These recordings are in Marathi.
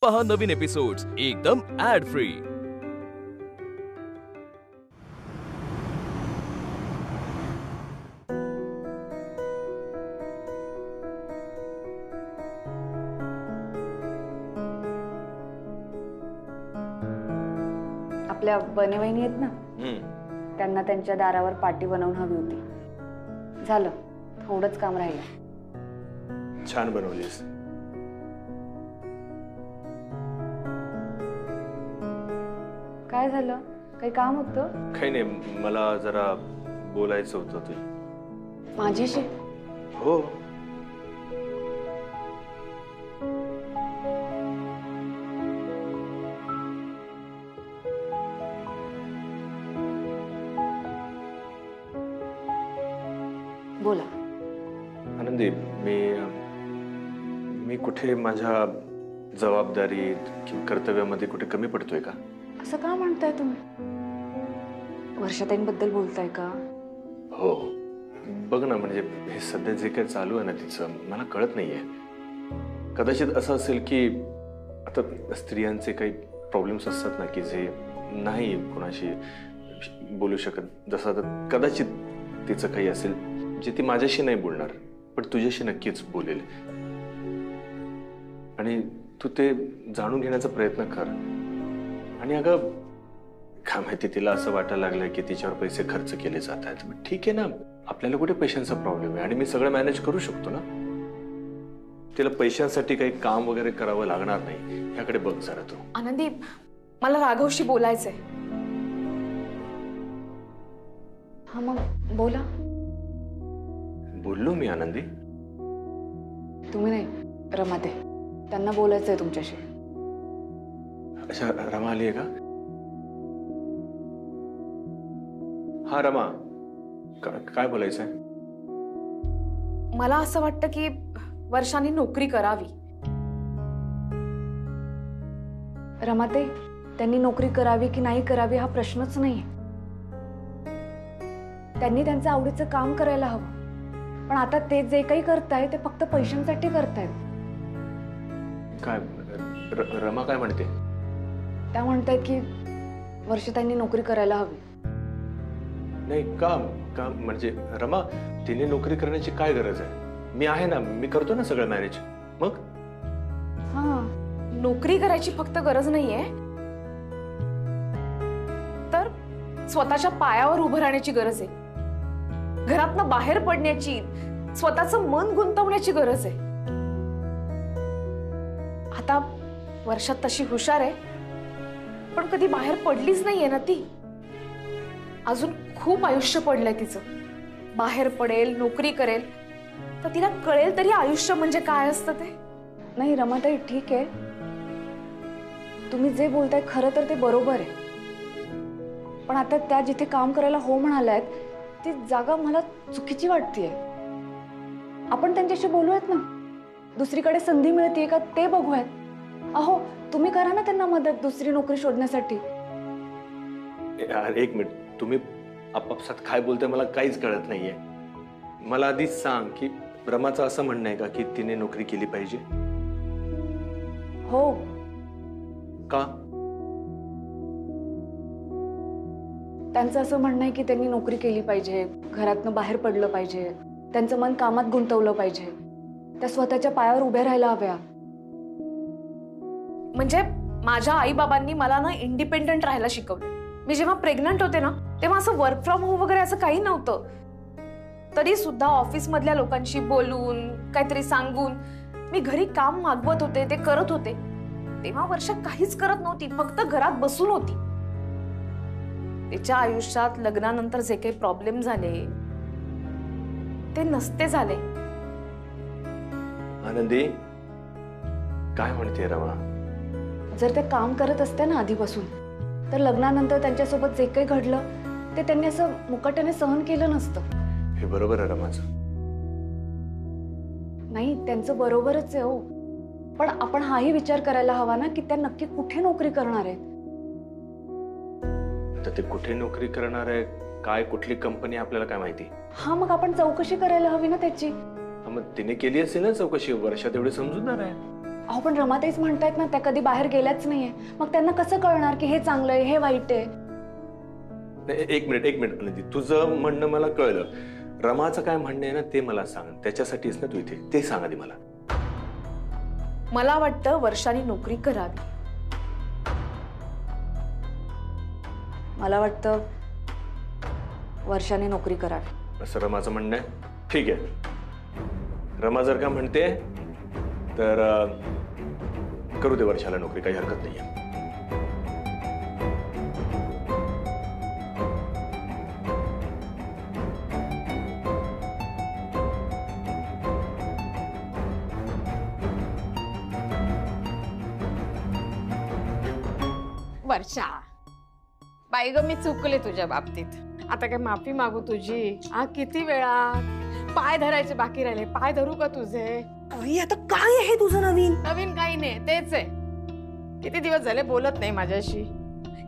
पहा नवीन एपिसोड्स एकदम ऍड फ्री। आपल्या बनेवहिनी आहेत ना, त्यांना त्यांच्या दारावर पाटी बनवून हवी होती। झालं, थोडंच काम राहिलं। छान बनवलीस। काय झालं? काही काम होतं? काही नाही, मला जरा बोलायचं होतं तुझ्याशी। माझ्याशी? हो। बोला। आनंदी, मी कुठे माझ्या जबाबदारीत किंवा कर्तव्यामध्ये कुठे कमी पडतोय का? असं का म्हणताय तुम्ही? वर्षाताईंबद्दल बोलताय का? हो, बघ ना, म्हणजे हे सध्या जे काही चालू आहे ना तिचं, मला कळत नाहीये। कदाचित असं असेल की आता स्त्रियांचे काही प्रॉब्लेम्स असतात ना की जे नाही कोणाशी बोलू शकत। जसं आता कदाचित तिचं काही असेल जे ती माझ्याशी नाही बोलणार, पण तुझ्याशी नक्कीच बोलेल। आणि तू ते जाणून घेण्याचा प्रयत्न कर। आणि अगं, काय माहिती, तिला असं वाटायला लागलं की तिच्यावर पैसे खर्च केले जात आहेत। ठीक आहे ना, आपल्याला कुठे पैशांचा प्रॉब्लेम आहे आणि मी सगळं मॅनेज करू शकतो ना। तिला पैशांसाठी काही काम वगैरे करावं लागणार नाही, ह्याकडे बघ जरा तू। आनंदी, मला राघवशी बोलायचंय। हा, मग बोला। बोललो मी आनंदी। तुम्ही नाही, रमाते, त्यांना बोलायचंय तुमच्याशी। अच्छा, रमा आली आहे का? हा रमा, काय बोलायचंय? मला असं वाटतं की वर्षांनी नोकरी करावी। रमाते, त्यांनी नोकरी करावी की नाही करावी हा प्रश्नच नाहीये। त्यांनी त्यांचं आवडीचं काम करायला हवं, पण आता ते जे काही करताय ते फक्त पैशांसाठी करतायत। काय रमा काय म्हणते? त्या म्हणतायत की वर्षाताईंनी नोकरी करायला हवी। नाही, का म्हणजे रमा, तिने नोकरी करण्याची काय गरज आहे? मी आहे ना, मी करतो ना सगळं मॅनेज। मग हा, नोकरी करायची फक्त गरज नाहीये, तर स्वतःच्या पायावर उभं राहण्याची गरज आहे। घरातनं बाहेर पडण्याची, स्वतःचं मन गुंतवण्याची गरज आहे। आता वर्षात तशी हुशार आहे, पण कधी बाहेर पडलीच नाहीये ना ती। अजून खूप आयुष्य पडलंय तिचं। बाहेर पडेल, नोकरी करेल, तर तिला कळेल तरी आयुष्य म्हणजे काय असतं ते। नाही रमाताई, ठीक आहे, तुम्ही जे बोलताय खरं तर ते बरोबर आहे, पण आता त्या जिथे काम करायला हो म्हणाल्यात ती जागा मला चुकीची वाटतेय। आपण त्यांच्याशी बोलूयात ना, दुसरीकडे संधी मिळतेय का ते बघूयात। अहो, तुम्ही करा ना त्यांना मदत दुसरी नोकरी शोधण्यासाठी। यार एक मिनिट, तुम्ही आपापसात काय बोलताय मला काहीच कळत नाहीये। मला आधीच सांग की रमाचं असं म्हणणं आहे का की तिने नोकरी केली पाहिजे? हो। का? त्यांचं असं म्हणणं आहे की त्यांनी नोकरी केली पाहिजे, घरातनं बाहेर पडलं पाहिजे, त्यांचं मन कामात गुंतवलं पाहिजे, त्या स्वतःच्या पायावर उभ्या राहायला हव्या। म्हणजे माझ्या आई बाबांनी मला ना इंडिपेंडंट राहायला शिकवलं। मी जेव्हा प्रेग्नंट होते ना, तेव्हा असं वर्क फ्रॉम होम वगैरे असं काही नव्हतं। तरी सुद्धा ऑफिस मधल्या लोकांशी बोलून, काहीतरी सांगून मी घरी काम मागवत होते, ते करत होते। तेव्हा वर्षा काहीच करत नव्हती, फक्त घरात बसून होती। तिच्या आयुष्यात लग्नानंतर जे काही प्रॉब्लेम झाले ते नसते झाले। आनंदी, काय म्हणते रमा? जर ते काम करत असते ना आधीपासून, तर लग्नानंतर त्यांच्यासोबत जे काही घडलं ते त्यांनी असं मुकाट्याने सहन केलं नसतं। हे बरोबर आहे रमाचं। नाही, त्यांचं बरोबरच आहे हो, पण आपण हाही विचार करायला हवा ना की त्या नक्की कुठे नोकरी करणार आहेत। तर ते कुठे नोकरी करणार आहे, काय कुठली कंपनी आपल्याला काय माहिती? हा, मग आपण चौकशी करायला हवी ना त्याची। मग तिने केली असेल ना चौकशी, वर्षात एवढे समजूनदार आहे। अहो पण रमाताईच म्हणतायत ना त्या कधी बाहेर गेल्याच नाहीये, मग त्यांना कसं कळणार की हे चांगलं आहे हे वाईट आहे? एक मिनिट आनंदी, तुझं म्हणणं मला कळलं. रमाचं काय म्हणणं आहे ना ते मला सांग. त्याच्यासाठीच ना तू इथे, ते सांग आधी मला. मला वाटतं वर्षाने नोकरी करावी. मला वाटतं वर्षाने नोकरी करावी असं रमाचं म्हणणं आहे. ठीक आहे, रमा जर का म्हणते तर करू दे वर्षाला नोकरी, काही हरकत नाहीये. वर्षा, बाई ग मी चुकले तुझ्या बाबतीत. आता काय माफी मागू तुझी? किती वेळा पाय धरायचे बाकी राहिले, पाय धरू का तुझे? आई आता काय आहे तुझं नवीन? नवीन काही नाही, तेच आहे. किती दिवस झाले बोलत नाही माझ्याशी.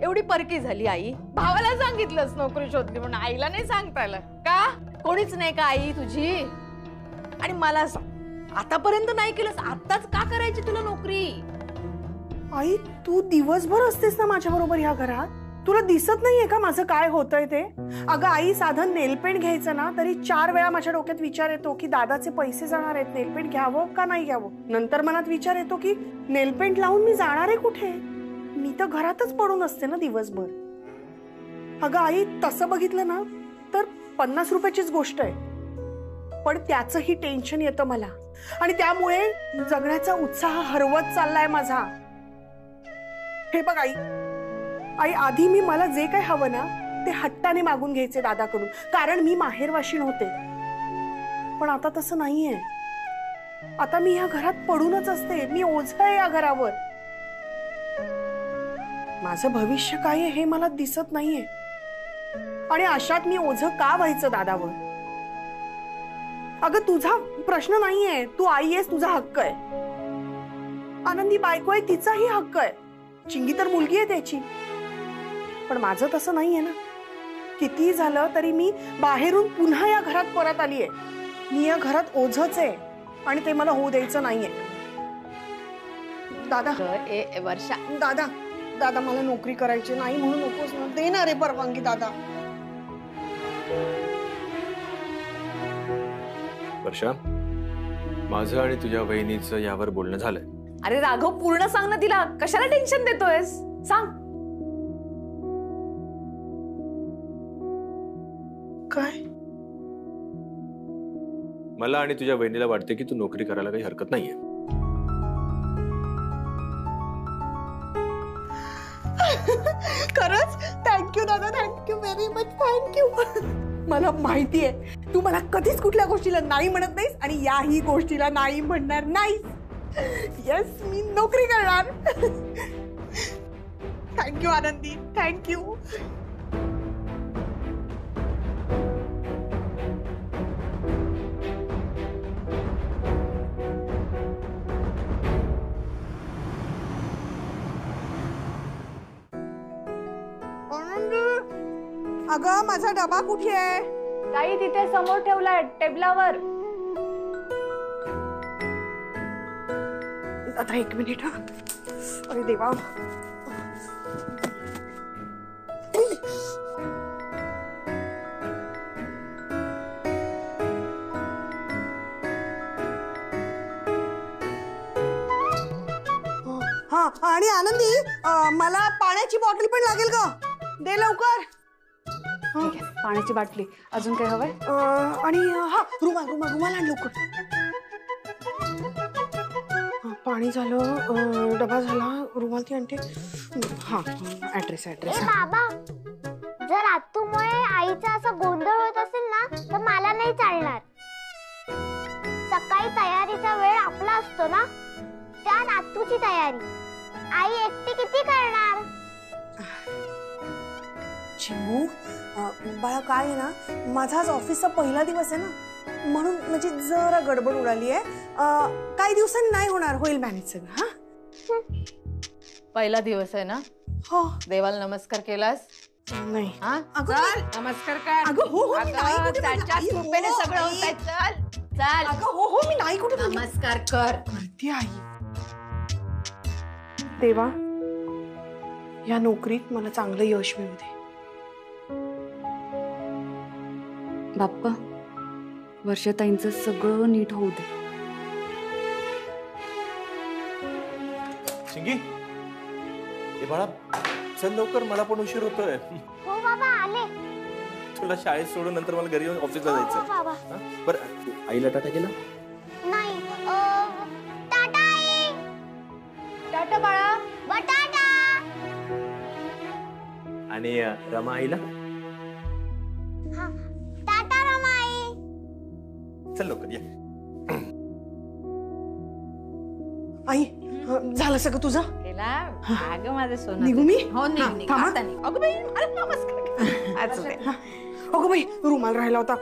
एवढी परकी झाली आई. भावाला सांगितलंस नोकरी शोधली म्हणून, आईला नाही सांगता आलं का? कोणीच नाही का आई तुझी? आणि मला सांग, आतापर्यंत नाही केलंस, आताच का करायची तुला नोकरी? आई तू दिवसभर असतेस ना माझ्या बरोबर ह्या घरात, तुला दिसत नाहीये का माझं काय होतंय ते? अगं आई, साधं नेलपेंट घ्यायचं ना तरी 4 वेळा माझ्या डोक्यात विचार येतो की दादाचे पैसे जाणार आहेत, नेलपेंट घ्यावं का नाही घ्यावं. नंतर मनात विचार येतो की नेलपेंट लावून मी जाणार आहे कुठे? मी तर घरातच पडून असते ना दिवसभर. अगं आई, तसं बघितलं ना तर 50 रुपयाचीच गोष्ट आहे, पण त्याचंही टेन्शन येतं मला आणि त्यामुळे जगण्याचा उत्साह हरवत चाललाय माझा. हे बघ आई, आधी मी मला जे काही हवं ना ते हट्टाने मागून घ्यायचे दादाकडून, कारण मी माहेरवाशीण होते. पण आता तसं नाहीये. आता मी या घरात पडूनच असते, मी ओझं आहे या घरावर. माझं भविष्य काय आहे हे मला दिसत नाहीये आणि अशात मी ओझं का व्हायचं दादावर? अगं तुझा प्रश्न नाहीये, तू आई आहेस, तुझा हक्क आहे. आनंदी बायको आहे, तिचाही हक्क आहे. चिंगी तर मुलगी आहे त्याची. पण माझं तसं नाहीये ना. किती झालं तरी मी बाहेरून पुन्हा या घरात परत आलीये. मी या घरात ओझच आहे आणि ते मला होऊ द्यायचं नाहीये. दादा, वर्षा, दादा दादा मला नोकरी करायची नाही म्हणून नकोस ना, दे ना रे परवानगी दादा. वर्षा, माझं आणि तुझ्या वहिनीचं यावर बोलणं झालंय. अरे राघव, पूर्ण सांग ना तिला, कशाला टेन्शन देतोयस? सांग. काय? मला आणि तुझ्या वहिनीला वाटते की तू नोकरी करायला काही हरकत नाहीये. खरंच? थँक्यू दादा, थँक्यू व्हेरी मच, थँक्यू. मला माहितीये तू मला कधीच कुठल्या गोष्टीला नाही म्हणत नाहीस आणि याही गोष्टीला नाही म्हणणार नाहीस. येस, मी नोकरी करणार. थँक्यू आनंदी, थँक्यू. अगं माझा डबा कुठे आहे? ताई तिथे समोर ठेवलाय टेबलावर. आता 1 मिनिट. हा, अरे देवा. हा, आणि आनंदी मला पाण्याची बॉटल पण लागेल का? दे लवकर. ठीक आहे, पाण्याची बाटली. अजून काय हवंय? आणि हा रुमाल आण लवकर. पाणी झालं, डबा झाला, रुमाल ती आणते. हा, ऍड्रेस. बाबा, जर आत्तूमुळे आईचा असा गोंधळ होत असेल ना तर मला नाही चालणार. सकाळी तयारीचा वेळ आपला असतो ना, त्यात आत्तूची तयारी आई एकटी किती करणार? चिमू, बाळा काय आहे ना, माझा आज ऑफिसचा पहिला दिवस आहे ना, म्हणून म्हणजे जरा गडबड उडाली आहे. काही दिवसांनी नाही होणार, होईल मॅनेज सगळं. हा, पहिला दिवस आहे ना? हो. देवाला नमस्कार केलास? नाही. हा, अगं नमस्कार कर. अगं हो, मी नाही कुठे त्याच्या आई, हो, कृपेने सगळं आई. होतंय. चल चल, अगं हो, मी नाही कुठे नमस्कार कर. करते आई. देवा, या नोकरीत मला चांगलं यश मिळू दे. बाप्पा, वर्षाताईंचं सगळं नीट होऊ दे. चिंगी, ए बाळा, चल लवकर, मला पण उशीर होतोय. हो बाबा आले. तुला शाळेत सोडून नंतर मला घरी येऊन ऑफिसला हो जायचं. बाबा. बरं, आईला टाटा केला? नाही. टाटा आई. टाटा बाळा. बटाटा. आणि रमा आईला? हा. टाटा रमाई. चल लवकर ये. आई, झालं सगळं तुझं? केला अगं माझं सोनं. निघू मी? हो हा, निघ थांबा. आता निघ. अगं बाई, अरे नमस्कार. असं ते. हा. अगं बाई, रुमाल राहिला होता.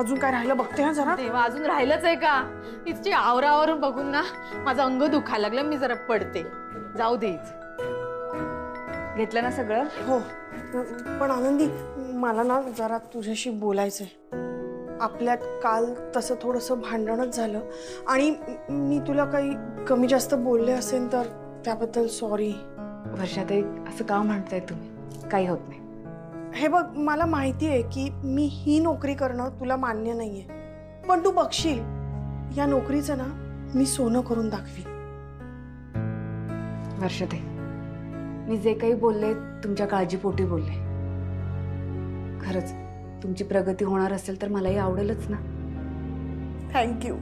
अजून काय राहिलं बघते हा जरा. तेव्हा अजून राहिलंच आहे का? तिची आवरावरून बघून ना माझं अंग दुखायला लागलं. मी जरा पडते. जाऊ दे. घेतलं ना सगळं? हो, पण आनंदी, मला ना जरा तुझ्याशी बोलायचंय. आपल्यात काल तसं थोडंसं भांडणच झालं आणि मी तुला काही कमी जास्त बोलले असेल तर त्याबद्दल सॉरी. वर्षाताई, असं का म्हणताय तुम्ही? काही होत नाही. हे बघ, मला माहिती आहे की मी ही नोकरी करणं तुला मान्य नाहीये, पण तू बघशील या नोकरीचं ना मी सोनं करून दाखवी. वर्षाताई, मी जे काही बोलले तुमच्या काळजीपोटी बोलले. खरंच तुमची प्रगती होणार असेल तर मलाही आवडेलच ना. थँक्यू.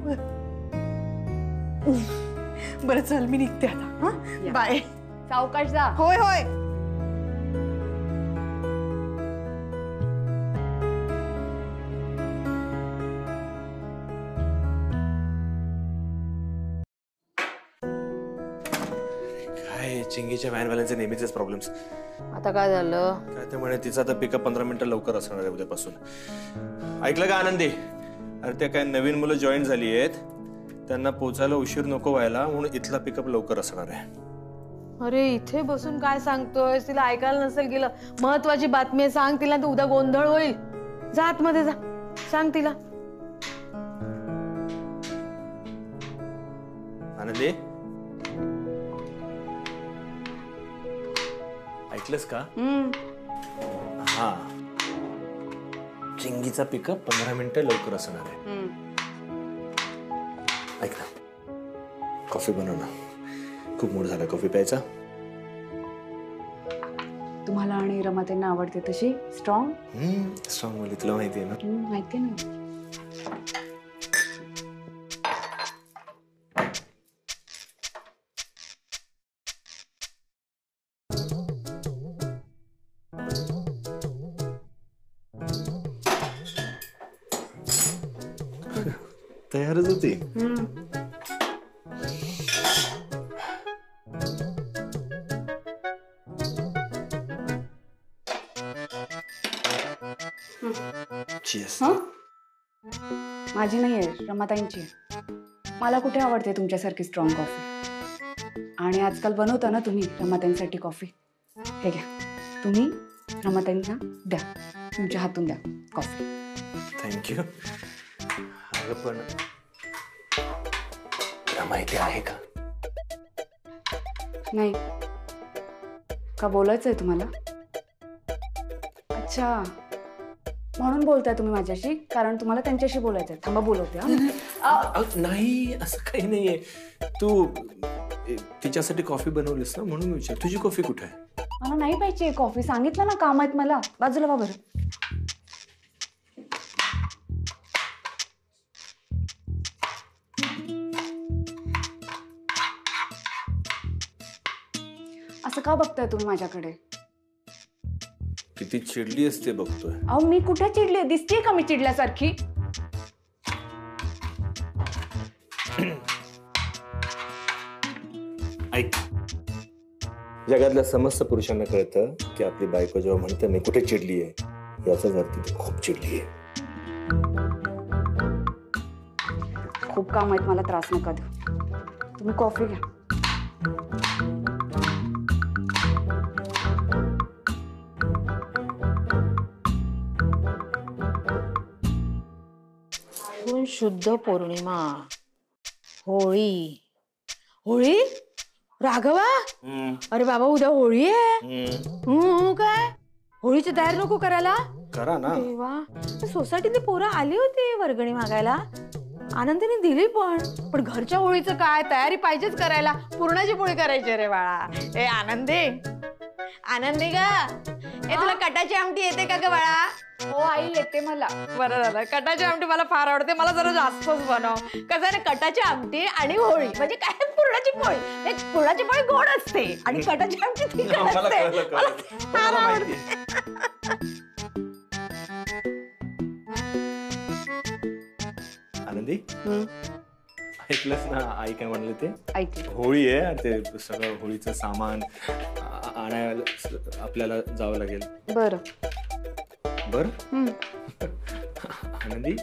बरं, चल मी निघते आता. हा, बाय. सावकाश जा. होय होय. काय चिंगीच्या व्हॅनवाल्यांचे नेहमीचेच प्रॉब्लेम्स. आता काय झालं? काय ते म्हणे तिचा तर पिकअप 15 मिनिटं लवकर असणार आहे उद्यापासून. ऐकलं का आनंदी? अरे त्या काय नवीन मुलं जॉईन झाली आहेत, त्यांना पोचायला उशीर नको व्हायला म्हणून इथला पिकअप लवकर असणार आहे. अरे इथे बसून काय सांगतोय? तिला ऐकायला नसेल गेलं. महत्वाची बातमी आहे, सांग तिला. तर उद्या गोंधळ होईल. जा आतमध्ये जा, सांग तिला. आनंदी, ऐकलंस का? हा, चिंगीचा पिकअप 15 मिनिटं लवकर असणार आहे. ऐक ना, कॉफी बनव ना. खूप मूड झाला कॉफी प्यायचा. तुम्हाला आणि रमाताईंना आवडते तशी स्ट्रॉंग? स्ट्रॉंग वाली तुला माहिती आहे ना. माहिती ना. तयारच होती. माझी नाहीये, रमाताईंची. मला कुठे आवडते तुमच्यासारखी स्ट्रॉंग कॉफी. आणि आजकाल बनवता ना तुम्ही रमाताईंसाठी कॉफी. हे घ्या, तुम्ही रमाताईंना द्या, तुमच्या हातून द्या कॉफी. थँक्यू. अगं पण तुला माहिती आहे का? नाही का? बोलायचंय तुम्हाला? अच्छा, म्हणून बोलताय तुम्ही माझ्याशी, कारण तुम्हाला त्यांच्याशी बोलायचंय. थांबा, बोलवते. नाही, असं काही नाहीये. तू तिच्यासाठी कॉफी बनवलीस ना म्हणून विचार. तुझी कॉफी कुठे आहे? मला नाही पाहिजे कॉफी. सांगितलं ना, काम आहेत मला. बाजूला वा बरं. असं का बघताय तुम्ही माझ्याकडे? किती चिडली असते बघतोय. अहो, मी कुठे चिडले? दिसतेय का मी चिडल्यासारखी? ऐक, जगातल्या समस्त पुरुषांना कळतं की आपली बायको जेव्हा म्हणते मी कुठे चिडली आहे, याचाच अर्थ ती खूप चिडली आहे. खूप काम आहेत मला, त्रास नका देऊ. तुम्ही कॉफी घ्या. शुद्ध पौर्णिमा, होळी. होळी? राघवा अरे बाबा उद्या होळी आहे. काय होळीची तयारी नको करायला? करा ना. देवा सोसायटीतली पोरं आली होती वर्गणी मागायला. आनंदीने दिली पण घरच्या होळीचं काय तयारी पाहिजेच करायला. पुरणाची पोळी करायची रे बाळा. ए आनंदी आनंदी ग ए तुला कटाची आमटी येते का ग बाळा? हो आई येते मला. बरं झालं. कटाची आमटी मला फार आवडते. मला जरा जास्तच बनव. कसं आहे ना कटाची आमटी आणि होळी म्हणजे काय पुरणाची पोळी. पुरणाची पोळी गोड असते आणि कटाची आमटी तिखट असते. मला फार आवडते. आनंदी ऐकलंस ना आई काय म्हणले ते? ऐकलं. होळी आहे आणि ते सगळं होळीचं सामान आणायला आपल्याला जावं लागेल. बरं. बर आनंदी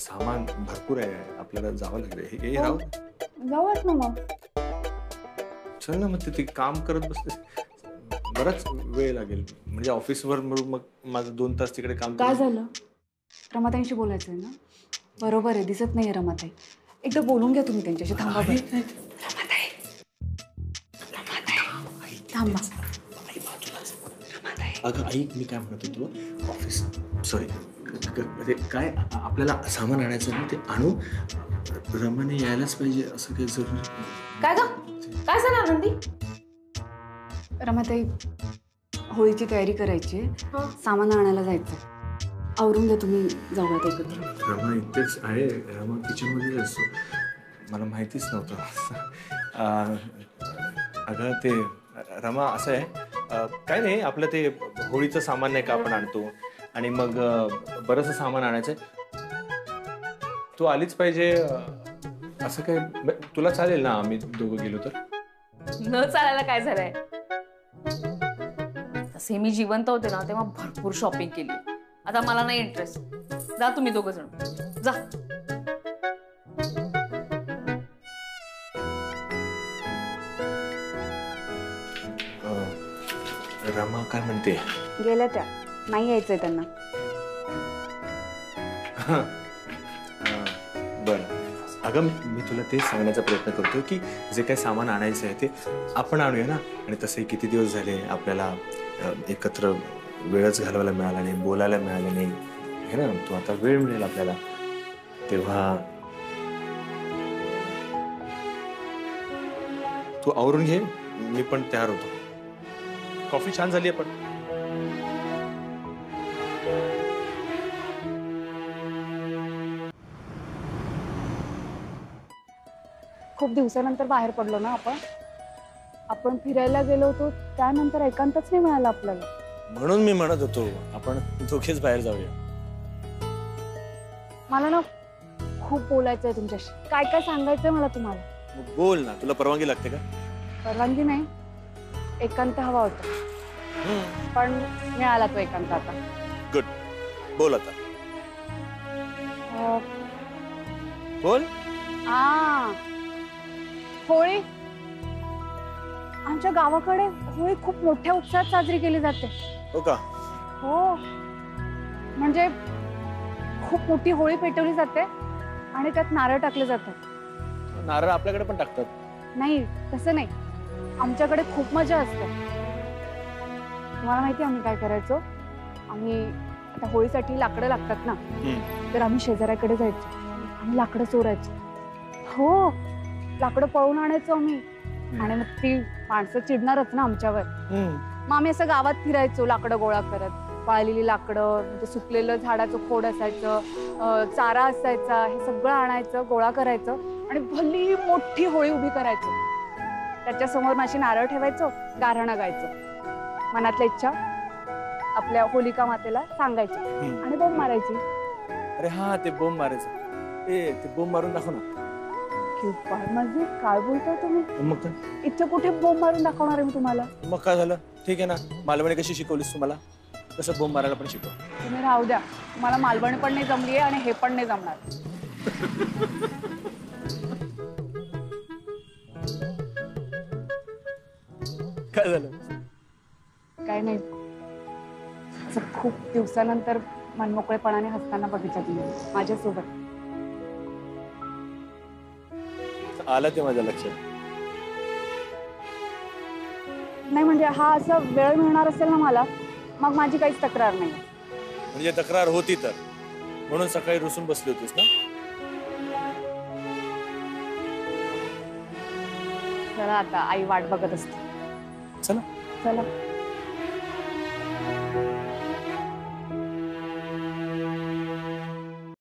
सामान भरपूर आहे आपल्याला जावं लागेल. हे राहू जाऊयात ना मग. चल ना मग ते काम करत बसते बराच वेळ लागेल. म्हणजे ऑफिसवर मग माझं 2 तास तिकडे काम. काय झालं? रमाताईंशी बोलायचंय ना? बरोबर आहे. दिसत नाहीये रमाताई. एकदा बोलून घ्या तुम्ही त्यांच्याशी. थांबा बरं. रमाताई थांबा. अगं आई मी काय म्हणत होतो ऑफिस सॉरी काय आपल्याला सामान आणायचं ना ते आणू. रमाने यायलाच पाहिजे असं काही जरूर. काय ग काय झालं आनंदी? रमाताई होळीची तयारी करायची. सामान आणायला जायचं. आवरून घ्या तुम्ही. जाऊयात एकत्र. रमा इथेच आहे. रमा किचनमध्येच असतो. मला माहितीच नव्हतं. अगं ते रमा असं आहे काय नाही आपलं ते होळीचं सामान नाही का आपण आणतो आणि मग बरंचसं सामान आणायचंय. तू आलीच पाहिजे असं काय तुला चालेल ना? आम्ही दोघं गेलो तर. न चालायला काय झालंय? तसे मी जिवंत होते ना तेव्हा भरपूर शॉपिंग केली. आता मला नाही इंटरेस्ट. जा तुम्ही दोघं जण जा. रमा काय म्हणते? गेल्या त्या. नाही यायचंय त्यांना. बरं अगं मी तुला तेच सांगण्याचा प्रयत्न करतो की जे काही सामान आणायचं आहे ते आपण आणूया ना. आणि तसे किती दिवस झाले आपल्याला एकत्र वेळच घालवायला मिळाला नाही, बोलायला मिळालं नाही हे ना. तू आता वेळ मिळेल आपल्याला तेव्हा तू आवरून घे. मी पण तयार होतो. कॉफी छान झाली आहे पण. खूप दिवसानंतर बाहेर पडलो ना आपण फिरायला गेलो होतो. त्यानंतर एकांतच नाही मिळाला आपल्याला. म्हणून मी म्हणत होतो आपण दोघेच बाहेर जाऊया. मला ना खूप बोलायचंय तुमच्याशी. काय काय सांगायचंय मला तुम्हाला. बोल ना. तुला परवानगी लागते का? परवानगी नाही. एकांत हवा होता पण मिळाला तो एकांत आता. गुड. बोल आता. बोल. होळी. आमच्या गावाकडे होळी खूप मोठ्या उत्साहात साजरी केली जाते. हो का? हो. म्हणजे खूप मोठी होळी पेटवली जाते आणि त्यात नारळ टाकले जातात. नारळ आपल्याकडे पण टाकतात. नाही तसं नाही. आमच्याकडे खूप मजा असते. तुम्हाला माहिती आम्ही काय करायचो? आम्ही आता होळीसाठी लाकडं लागतात ना तर आम्ही शेजाऱ्याकडे जायचो आणि लाकडं चोरायचो. हो लाकडं पळून आणायचो आम्ही. आणि मग ती माणसं चिडणारच ना आमच्यावर. मग आम्ही असं गावात फिरायचो लाकडं गोळा करत. वाळलेली लाकडं म्हणजे सुकलेलं झाडाचं खोड असायचं, चारा असायचा, हे सगळं आणायचं, गोळा करायचं आणि भली मोठी होळी उभी करायचो. त्याच्यासमोर माझी नारळ ठेवायचो, गाऱ्हाणं गायचो. मनातल्या इच्छा आपल्या होलिका मातेला सांगायच्या आणि बोंब मारायची. अरे हा ते बोंब मारायचं. ते बोंब मारून दाखव ना. माझी काय बोलतोय तुम्ही? मग इथे कुठे बोंब मारून दाखवणार आहे मी तुम्हाला? मग काय झालं? ठीक आहे ना. मालवणी कशी शिकवलीस तुम्हाला तसं बोंब मारायला पण शिकव. तुम्ही राहू द्या. मला मालवणी पण नाही जमली आहे आणि हे पण नाही जमणार. काय झालं? काय नाही. असं खूप दिवसानंतर मनमोकळेपणाने हसताना बघितलं तुम्ही माझ्यासोबत. आलं ते माझ्या लक्षात. नाही म्हणजे हा असा वेळ मिळणार असेल ना मला, मग माझी काहीच तक्रार नाही. म्हणजे तक्रार होती तर म्हणून सकाळी रुसून बसली होतीस ना? चला आता, आई वाट बघत असते. चला. चला.